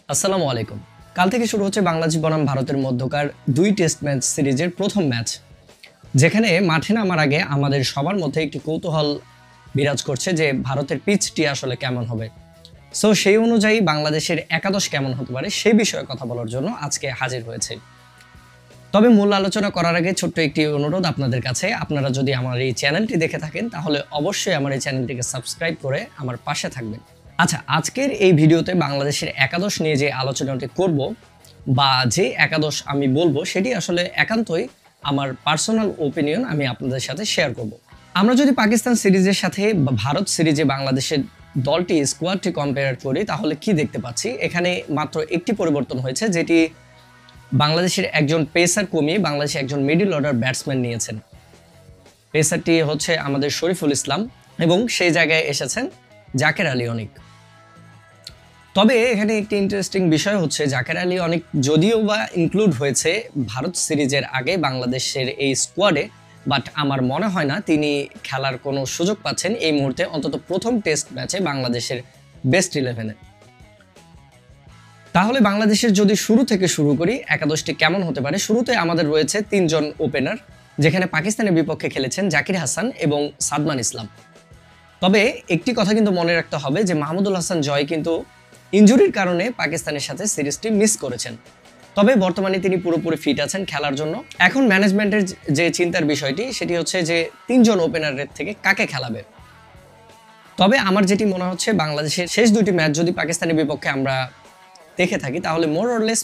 আসসালামু আলাইকুম। কাল থেকে শুরু হচ্ছে বাংলাদেশ বনাম ভারতের মধ্যকার ২ টেস্ট ম্যাচ সিরিজের প্রথম ম্যাচ। যেখানে মাঠে নামার আগে আমাদের সবার মধ্যে একটি কৌতূহল বিরাজ করছে যে ভারতের পিচটি আসলে কেমন হবে। সো সেই অনুযায়ী বাংলাদেশের একাদশ কেমন হতে পারে সেই বিষয়ে কথা বলার জন্য আজকে হাজির হয়েছে। তবে মূল আলোচনা করার আগে ছোট্ট একটি অনুরোধ আপনাদের কাছে, আপনারা যদি আমার এই চ্যানেলটি দেখে থাকেন তাহলে অবশ্যই আমার এই চ্যানেলটিকে সাবস্ক্রাইব করে আমার পাশে থাকবেন। আচ্ছা, আজকের এই ভিডিওতে বাংলাদেশের একাদশ নিয়ে যে আলোচনাটি করব বা যে একাদশ আমি বলবো সেটি আসলে একান্তই আমার পার্সোনাল ওপিনিয়ন আমি আপনাদের সাথে শেয়ার করব। আমরা যদি পাকিস্তান সিরিজের সাথে বা ভারত সিরিজে বাংলাদেশের দলটি স্কোয়াডটি কম্পেয়ার করি তাহলে কি দেখতে পাচ্ছি, এখানে মাত্র একটি পরিবর্তন হয়েছে, যেটি বাংলাদেশের একজন পেসার কমিয়ে বাংলাদেশে একজন মিডল অর্ডার ব্যাটসম্যান নিয়েছেন। পেসারটি হচ্ছে আমাদের শরীফুল ইসলাম এবং সেই জায়গায় এসেছেন জাকের আলী অনিক। তবে এখানে একটি ইন্টারেস্টিং বিষয় হচ্ছে জাকের আলী অনিক যদিও বা ইনক্লুড হয়েছে ভারত সিরিজের আগে বাংলাদেশের এই স্কোয়াডে, বাট আমার মনে হয় না তিনি খেলার কোনো সুযোগ পাচ্ছেন এই মুহূর্তে, অন্তত প্রথম টেস্ট ম্যাচে বাংলাদেশের বেস্ট 11-এ। তাহলে বাংলাদেশের যদি শুরু থেকে শুরু করি একাদশটি কেমন হতে পারে, শুরুতে আমাদের রয়েছে ৩ জন ওপেনার, যেখানে পাকিস্তানের বিপক্ষে খেলেছেন জাকির হাসান এবং সাদমান ইসলাম। তবে একটি কথা কিন্তু মনে রাখতে হবে যে মাহমুদুল হাসান জয় কিন্তু ইনজুরির কারণে পাকিস্তানের সাথে সিরিজটি মিস করেছেন। তবে বর্তমানে তিনি পুরোপুরি ফিট আছেন খেলার জন্য। এখন ম্যানেজমেন্টের যে চিন্তার বিষয়টি সেটি হচ্ছে যে ৩ জন ওপেনারের থেকে কাকে খেলাবে। তবে আমার যেটি মনে হচ্ছে বাংলাদেশের শেষ 2টি ম্যাচ যদি পাকিস্তানের বিপক্ষে আমরা দেখে থাকি তাহলে মোর অরলেস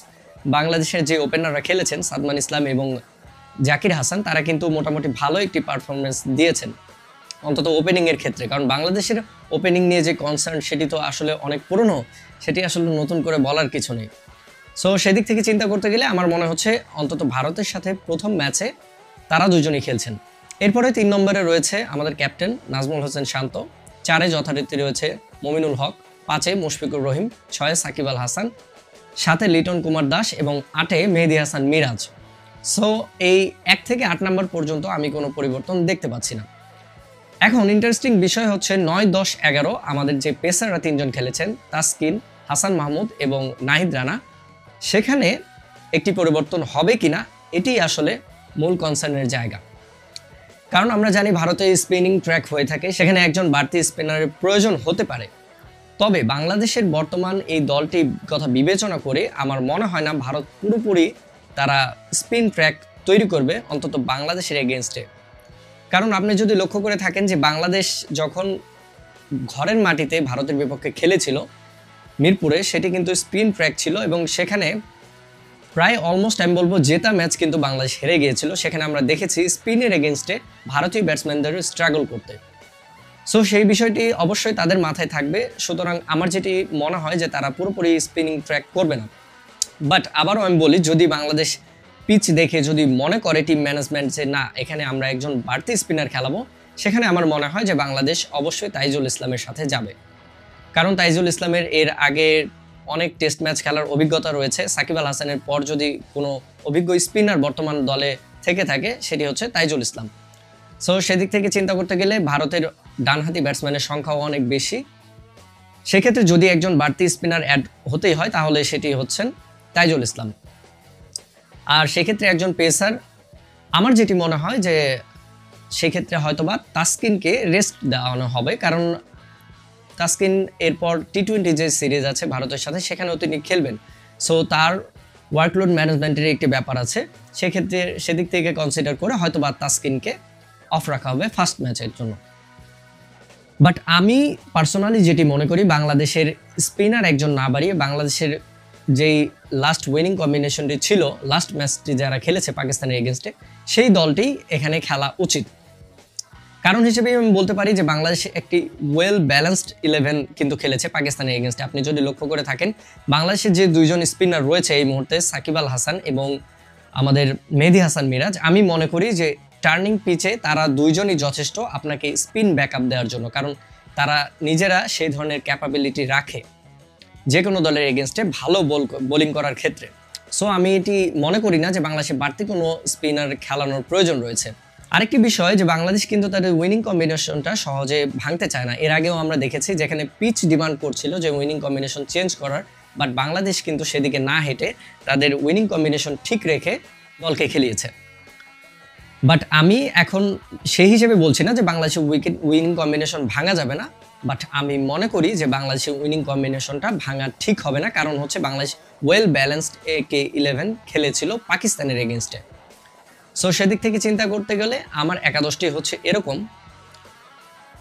বাংলাদেশের যে ওপেনাররা খেলেছেন সাদমান ইসলাম এবং জাকির হাসান তারা কিন্তু মোটামুটি ভালো একটি পারফরমেন্স দিয়েছেন, অন্তত ওপেনিংয়ের ক্ষেত্রে। কারণ বাংলাদেশের ওপেনিং নিয়ে যে কনসার্ন সেটি তো আসলে অনেক পুরনো, সেটি আসলে নতুন করে বলার কিছু নেই। সো সেদিক থেকে চিন্তা করতে গেলে আমার মনে হচ্ছে অন্তত ভারতের সাথে প্রথম ম্যাচে তারা দুজনই খেলছেন। এরপরে 3 নম্বরে রয়েছে আমাদের ক্যাপ্টেন নাজমুল হোসেন শান্ত, 4-এ যথারীতি রয়েছে মমিনুল হক, 5-এ মুশফিকুর রহিম, 6-এ সাকিব আল হাসান, 7-এ লিটন কুমার দাস এবং 8-এ মেহেদী হাসান মিরাজ। সো এই 1 থেকে 8 নম্বর পর্যন্ত আমি কোনো পরিবর্তন দেখতে পাচ্ছি না। এখন ইন্টারেস্টিং বিষয় হচ্ছে 9, 10, 11 আমাদের যে পেসাররা 3 জন খেলেছেন তাসকিন, হাসান মাহমুদ এবং নাহিদ রানা, সেখানে একটি পরিবর্তন হবে কিনা এটি আসলে মূল কনসার্নের জায়গা। কারণ আমরা জানি ভারতে স্পিনিং ট্র্যাক হয়ে থাকে, সেখানে একজন বাড়তি স্পিনারের প্রয়োজন হতে পারে। তবে বাংলাদেশের বর্তমান এই দলটির কথা বিবেচনা করে আমার মনে হয় না ভারত পুরোপুরি তারা স্পিন ট্র্যাক তৈরি করবে, অন্তত বাংলাদেশের এগেনস্টে। কারণ আপনি যদি লক্ষ্য করে থাকেন যে বাংলাদেশ যখন ঘরের মাটিতে ভারতের বিপক্ষে খেলেছিল মিরপুরে, সেটি কিন্তু স্পিন ট্র্যাক ছিল এবং সেখানে প্রায় অলমোস্ট আমি বলবো জেতা ম্যাচ কিন্তু বাংলাদেশ হেরে গিয়েছিল। সেখানে আমরা দেখেছি স্পিনের এগেনস্টে ভারতীয় ব্যাটসম্যানদের স্ট্রাগল করতে। সো সেই বিষয়টি অবশ্যই তাদের মাথায় থাকবে। সুতরাং আমার যেটি মনে হয় যে তারা পুরোপুরি স্পিনিং ট্র্যাক করবে না। বাট আবারও আমি বলি, যদি বাংলাদেশ পিচ দেখে যদি মনে করে টিম ম্যানেজমেন্ট যে না এখানে আমরা একজন বাড়তি স্পিনার খেলাবো, সেখানে আমার মনে হয় যে বাংলাদেশ অবশ্যই তাইজুল ইসলামের সাথে যাবে। কারণ তাইজুল ইসলামের এর আগে অনেক টেস্ট ম্যাচ খেলার অভিজ্ঞতা রয়েছে। সাকিব আল হাসানের পর যদি কোনো অভিজ্ঞ স্পিনার বর্তমান দলে থেকে থাকে সেটি হচ্ছে তাইজুল ইসলাম। সো সেদিক থেকে চিন্তা করতে গেলে ভারতের ডানহাতি ব্যাটসম্যানের সংখ্যাও অনেক বেশি। সেক্ষেত্রে যদি একজন বাড়তি স্পিনার অ্যাড হতেই হয় তাহলে সেটি হচ্ছেন তাইজুল ইসলাম। আর সেক্ষেত্রে একজন পেসার আমার যেটি মনে হয় যে সেক্ষেত্রে হয়তোবা তাসকিনকে রেস্ট দেওয়ানো হবে, কারণ তাসকিন এরপর টি-20 যে সিরিজ আছে ভারতের সাথে সেখানেও তিনি খেলবেন। সো তার ওয়ার্কলোড ম্যানেজমেন্টের একটি ব্যাপার আছে, সেক্ষেত্রে সেদিক থেকে কনসিডার করে হয়তোবা তাসকিনকে অফ রাখা হবে ফার্স্ট ম্যাচের জন্য। বাট আমি পার্সোনালি যেটি মনে করি বাংলাদেশের স্পিনার একজন না বাড়িয়ে বাংলাদেশের যেই লাস্ট উইনিং কম্বিনেশনটি ছিল লাস্ট ম্যাচটি যারা খেলেছে পাকিস্তানের এগেনস্টে, সেই দলটি এখানে খেলা উচিত। কারণ হিসেবে আমি বলতে পারি যে বাংলাদেশ একটি ওয়েল ব্যালেন্সড 11 কিন্তু খেলেছে পাকিস্তানের এগেনস্টে। আপনি যদি লক্ষ্য করে থাকেন বাংলাদেশের যে 2 জন স্পিনার রয়েছে এই মুহূর্তে সাকিব আল হাসান এবং আমাদের মেহেদী হাসান মিরাজ, আমি মনে করি যে টার্নিং পিচে তারা 2 জনই যথেষ্ট আপনাকে স্পিন ব্যাকআপ দেওয়ার জন্য, কারণ তারা নিজেরা সেই ধরনের ক্যাপাবিলিটি রাখে যে কোনো দলের এগেনস্টে ভালো বোলিং করার ক্ষেত্রে। সো আমি এটি মনে করি না যে বাংলাদেশে বাড়তি কোনো স্পিনার খেলানোর প্রয়োজন রয়েছে। আরেকটি বিষয় যে বাংলাদেশ কিন্তু তাদের উইনিং কম্বিনেশনটা সহজে ভাঙতে চায় না। এর আগেও আমরা দেখেছি যেখানে পিচ ডিমান্ড করছিল যে উইনিং কম্বিনেশন চেঞ্জ করার, বাট বাংলাদেশ কিন্তু সেদিকে না হেঁটে তাদের উইনিং কম্বিনেশন ঠিক রেখে দলকে খেলিয়েছে। বাট আমি এখন সেই হিসেবে বলছি না যে বাংলাদেশের উইনিং কম্বিনেশন ভাঙা যাবে না, বাট আমি মনে করি যে বাংলাদেশের উইনিং কম্বিনেশনটা ভাঙা ঠিক হবে না, কারণ হচ্ছে বাংলাদেশ ওয়েল ব্যালেন্সড AK-11 খেলেছিল পাকিস্তানের এগেনস্টে। সো সেদিক থেকে চিন্তা করতে গেলে আমার একাদশটি হচ্ছে এরকম: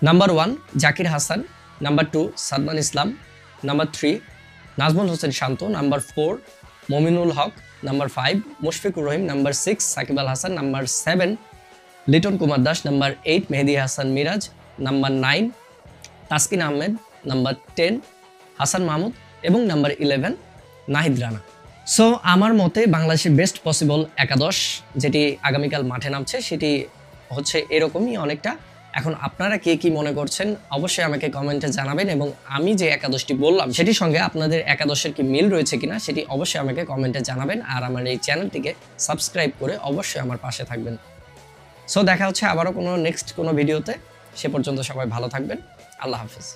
নাম্বার 1 জাকির হাসান, নাম্বার 2 সাদমান ইসলাম, নাম্বার 3 নাজমুল হোসেন শান্ত, number 4 Mominul Haque, number 5 Mushfiqur Rahim, number 6 Shakib Al Hasan, number 7 Liton Kumar Das, number 8 মেহেদী হাসান মিরাজ, নাম্বার 9 তাসকিন আহমেদ, নাম্বার 10 হাসান মাহমুদ এবং নাম্বার 11 নাহিদ রানা। সো আমার মতে বাংলাদেশের বেস্ট পসিবল একাদশ যেটি আগামীকাল মাঠে নামছে সেটি হচ্ছে এরকমই অনেকটা। এখন আপনারা কে কি মনে করছেন অবশ্যই আমাকে কমেন্টে জানাবেন, এবং আমি যে একাদশটি বললাম সেটির সঙ্গে আপনাদের একাদশের কি মিল রয়েছে কিনা সেটি অবশ্যই আমাকে কমেন্টে জানাবেন, আর আমার এই চ্যানেলটিকে সাবস্ক্রাইব করে অবশ্যই আমার পাশে থাকবেন। সো দেখা হচ্ছে আবারও নেক্সট কোনো ভিডিওতে। সে পর্যন্ত সবাই ভালো থাকবেন। আল্লাহ হাফিজ।